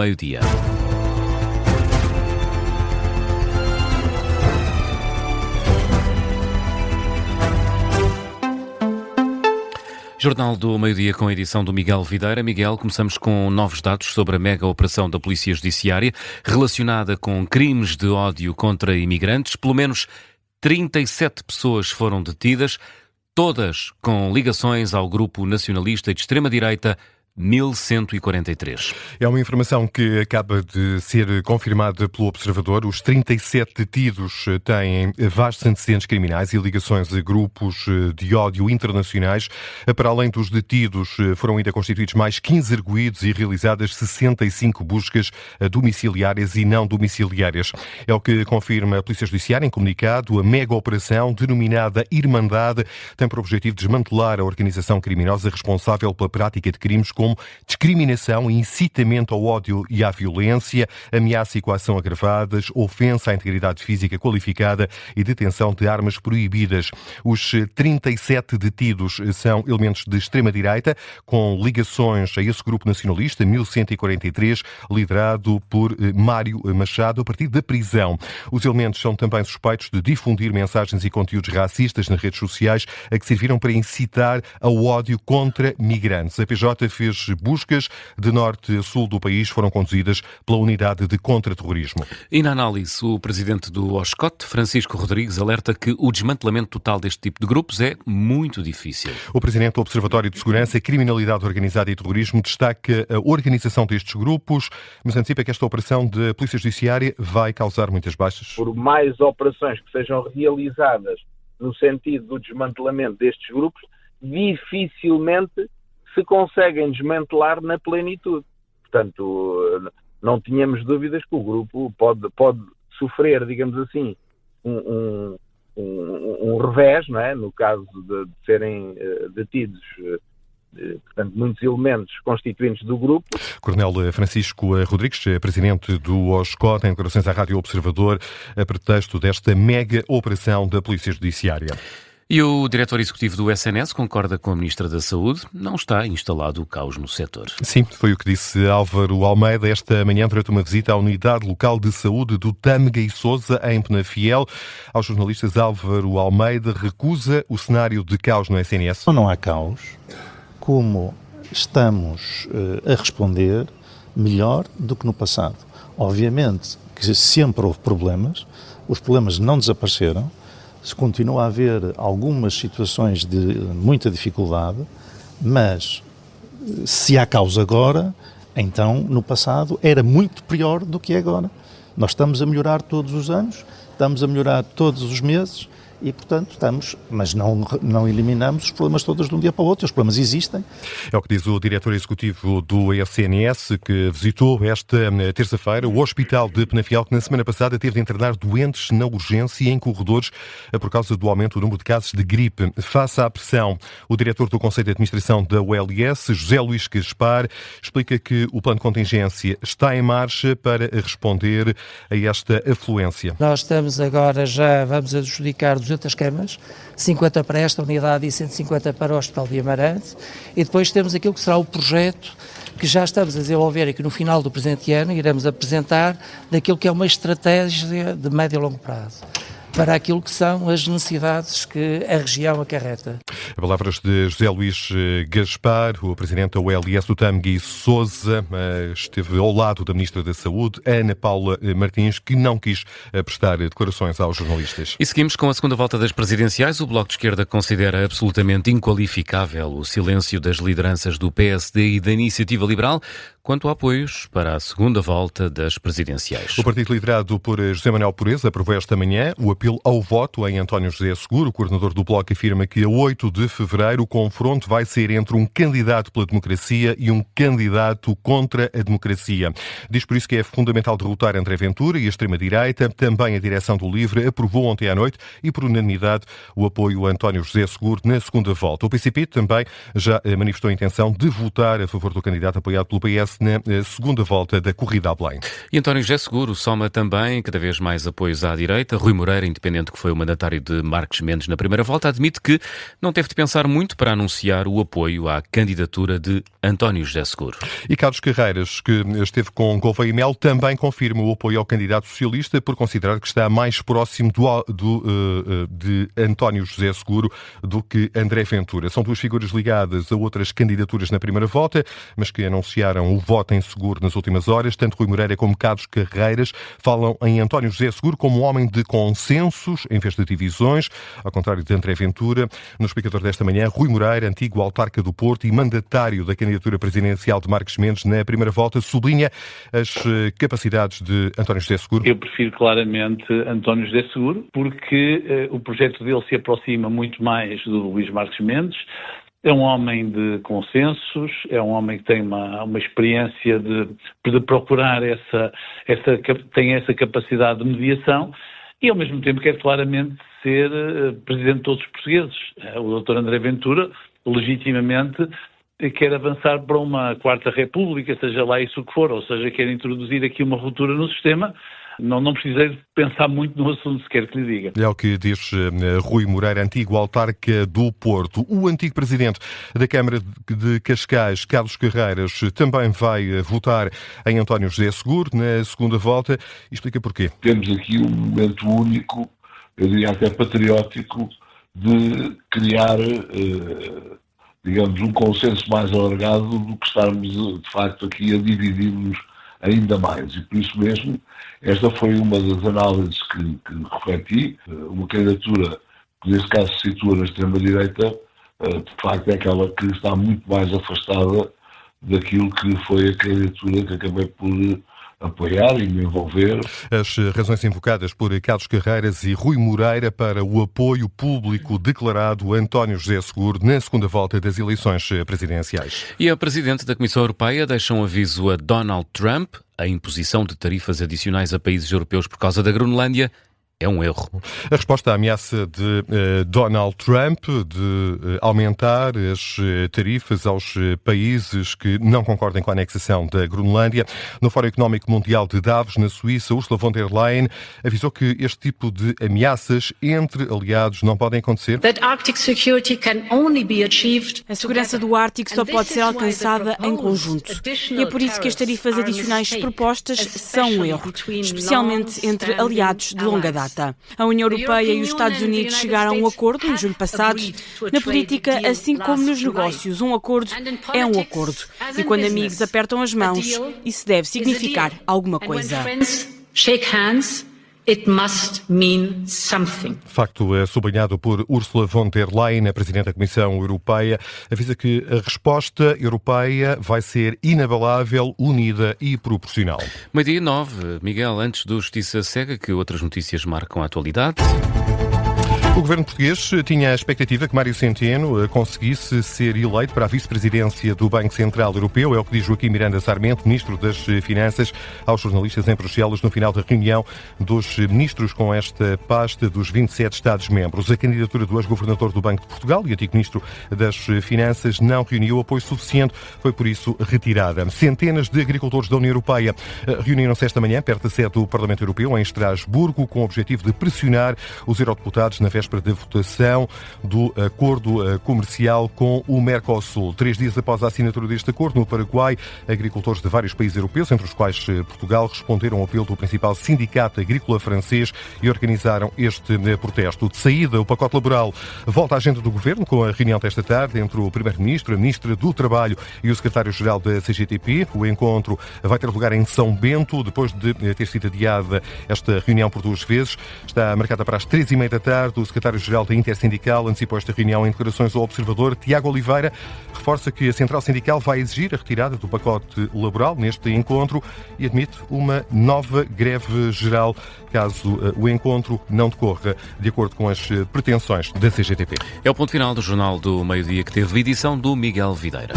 meio-dia. Jornal do Meio-Dia com a edição do Miguel Videira. Miguel, começamos com novos dados sobre a mega operação da Polícia Judiciária relacionada com crimes de ódio contra imigrantes. Pelo menos 37 pessoas foram detidas, todas com ligações ao grupo nacionalista e de extrema-direita 1143. É uma informação que acaba de ser confirmada pelo Observador. Os 37 detidos têm vastos antecedentes criminais e ligações a grupos de ódio internacionais. Para além dos detidos, foram ainda constituídos mais 15 arguidos e realizadas 65 buscas domiciliárias e não domiciliárias. É o que confirma a Polícia Judiciária em comunicado. A mega operação, denominada Irmandade, tem por objetivo desmantelar a organização criminosa responsável pela prática de crimes como discriminação, incitamento ao ódio e à violência, ameaça e coação agravadas, ofensa à integridade física qualificada e detenção de armas proibidas. Os 37 detidos são elementos de extrema-direita com ligações a esse grupo nacionalista, 1143, liderado por Mário Machado, a partir da prisão. Os elementos são também suspeitos de difundir mensagens e conteúdos racistas nas redes sociais a que serviram para incitar ao ódio contra migrantes. A PJ fez buscas de norte a sul do país, foram conduzidas pela Unidade de Contra-Terrorismo. E na análise, o presidente do OSCOT, Francisco Rodrigues, alerta que o desmantelamento total deste tipo de grupos é muito difícil. O presidente do Observatório de Segurança, Criminalidade Organizada e Terrorismo destaca a organização destes grupos, mas antecipa que esta operação da Polícia Judiciária vai causar muitas baixas. Por mais operações que sejam realizadas no sentido do desmantelamento destes grupos, dificilmente se conseguem desmantelar na plenitude. Portanto, não tínhamos dúvidas que o grupo pode sofrer, digamos assim, um revés, não é? No caso de serem detidos, portanto, muitos elementos constituintes do grupo. Coronel Francisco Rodrigues, presidente do OSCOT, em declarações à Rádio Observador, a pretexto desta mega operação da Polícia Judiciária. E o diretor executivo do SNS concorda com a Ministra da Saúde. Não está instalado o caos no setor. Sim, foi o que disse Álvaro Almeida esta manhã durante uma visita à Unidade Local de Saúde do Tâmega e Sousa, em Penafiel. Aos jornalistas, Álvaro Almeida recusa o cenário de caos no SNS. Não há caos. Como estamos a responder melhor do que no passado. Obviamente que sempre houve problemas, os problemas não desapareceram. Se continua a haver algumas situações de muita dificuldade, mas se há causa agora, então no passado era muito pior do que é agora. Nós estamos a melhorar todos os anos, estamos a melhorar todos os meses e, portanto, mas não eliminamos os problemas todos de um dia para o outro. Os problemas existem. É o que diz o diretor executivo do SNS, que visitou esta terça-feira o Hospital de Penafiel, que na semana passada teve de internar doentes na urgência e em corredores por causa do aumento do número de casos de gripe. Face à pressão, o diretor do Conselho de Administração da ULS, José Luís Gaspar, explica que o plano de contingência está em marcha para responder a esta afluência. Nós estamos agora, vamos adjudicar 200 camas, 50 para esta unidade e 150 para o Hospital de Amarante, e depois temos aquilo que será o projeto que já estamos a desenvolver e que no final do presente ano iremos apresentar daquilo que é uma estratégia de médio e longo prazo para aquilo que são as necessidades que a região acarreta. Palavras de José Luís Gaspar, o presidente da ULS do Tâmega e Sousa, esteve ao lado da Ministra da Saúde, Ana Paula Martins, que não quis prestar declarações aos jornalistas. E seguimos com a segunda volta das presidenciais. O Bloco de Esquerda considera absolutamente inqualificável o silêncio das lideranças do PSD e da Iniciativa Liberal quanto a apoios para a segunda volta das presidenciais. O partido liderado por José Manuel Pureza aprovou esta manhã o apelo ao voto em António José Seguro. O coordenador do Bloco afirma que a 8 de fevereiro o confronto vai ser entre um candidato pela democracia e um candidato contra a democracia. Diz por isso que é fundamental derrotar André Ventura e a extrema-direita. Também a direção do LIVRE aprovou ontem à noite e por unanimidade o apoio a António José Seguro na segunda volta. O PCP também já manifestou a intenção de votar a favor do candidato apoiado pelo PS na segunda volta da corrida a Belém. E António José Seguro soma também cada vez mais apoios à direita. Rui Moreira independente que foi o mandatário de Marques Mendes na primeira volta, admite que não teve de pensar muito para anunciar o apoio à candidatura de António José Seguro. E Carlos Carreiras, que esteve com Gouveia e Melo, também confirma o apoio ao candidato socialista por considerar que está mais próximo de António José Seguro do que André Ventura. São duas figuras ligadas a outras candidaturas na primeira volta, mas que anunciaram o voto em Seguro nas últimas horas. Tanto Rui Moreira como Carlos Carreiras falam em António José Seguro como um homem de consensos em vez de divisões, ao contrário de André Ventura. No explicador desta manhã, Rui Moreira, antigo autarca do Porto e mandatário da candidatura presidencial de Marques Mendes na primeira volta, sublinha as capacidades de António José Seguro. Eu prefiro claramente António José Seguro, porque o projeto dele se aproxima muito mais do Luís Marques Mendes. É um homem de consensos, é um homem que tem uma experiência de procurar tem essa capacidade de mediação e, ao mesmo tempo, quer claramente ser presidente de todos os portugueses. O Dr. André Ventura, legitimamente, quer avançar para uma quarta república, seja lá isso que for, ou seja, quer introduzir aqui uma ruptura no sistema. Não precisei pensar muito no assunto, se quer que lhe diga. É o que diz Rui Moreira, antigo autarca do Porto. O antigo presidente da Câmara de Cascais, Carlos Carreiras, também vai votar em António José Seguro na segunda volta. E explica porquê. Temos aqui um momento único, eu diria até patriótico, de criar, digamos, um consenso mais alargado do que estarmos, de facto, aqui a dividir-nos ainda mais. E por isso mesmo, esta foi uma das análises que refleti. Uma candidatura que, nesse caso, se situa na extrema-direita, de facto, é aquela que está muito mais afastada daquilo que foi a candidatura que acabei por apoiar e me envolver. As razões invocadas por Carlos Carreiras e Rui Moreira para o apoio público declarado a António José Seguro na segunda volta das eleições presidenciais. E a Presidente da Comissão Europeia deixa um aviso a Donald Trump. A imposição de tarifas adicionais a países europeus por causa da Groenlândia é um erro. A resposta à ameaça de Donald Trump de aumentar as tarifas aos países que não concordem com a anexação da Groenlândia. No Fórum Económico Mundial de Davos, na Suíça, Ursula von der Leyen avisou que este tipo de ameaças entre aliados não podem acontecer. A segurança do Ártico só pode ser alcançada em conjunto. E é por isso que as tarifas adicionais propostas são um erro, especialmente entre aliados de longa data. A União Europeia e os Estados Unidos chegaram a um acordo em julho passado. Na política, assim como nos negócios, um acordo é um acordo. E quando amigos apertam as mãos, isso deve significar alguma coisa. It must mean something. Facto sublinhado por Ursula von der Leyen, a Presidente da Comissão Europeia, avisa que a resposta europeia vai ser inabalável, unida e proporcional. 12:09. Miguel, antes do Justiça Cega, que outras notícias marcam a atualidade? O governo português tinha a expectativa que Mário Centeno conseguisse ser eleito para a vice-presidência do Banco Central Europeu. É o que diz Joaquim Miranda Sarmento, ministro das Finanças, aos jornalistas em Bruxelas no final da reunião dos ministros com esta pasta dos 27 Estados-membros. A candidatura do ex-governador do Banco de Portugal e antigo ministro das Finanças não reuniu apoio suficiente, foi por isso retirada. Centenas de agricultores da União Europeia reuniram-se esta manhã perto da sede do Parlamento Europeu, em Estrasburgo, com o objetivo de pressionar os eurodeputados na véspera da votação do acordo comercial com o Mercosul. 3 dias após a assinatura deste acordo, no Paraguai, agricultores de vários países europeus, entre os quais Portugal, responderam ao apelo do principal sindicato agrícola francês e organizaram este protesto. De saída, o pacote laboral volta à agenda do Governo, com a reunião desta tarde entre o Primeiro-Ministro, a Ministra do Trabalho e o Secretário-Geral da CGTP. O encontro vai ter lugar em São Bento, depois de ter sido adiada esta reunião por 2 vezes. Está marcada para as 3h30 da tarde. O secretário-geral da Intersindical antecipou esta reunião em declarações ao Observador. Tiago Oliveira reforça que a Central Sindical vai exigir a retirada do pacote laboral neste encontro e admite uma nova greve geral caso o encontro não decorra de acordo com as pretensões da CGTP. É o ponto final do Jornal do Meio-Dia, que teve edição do Miguel Videira.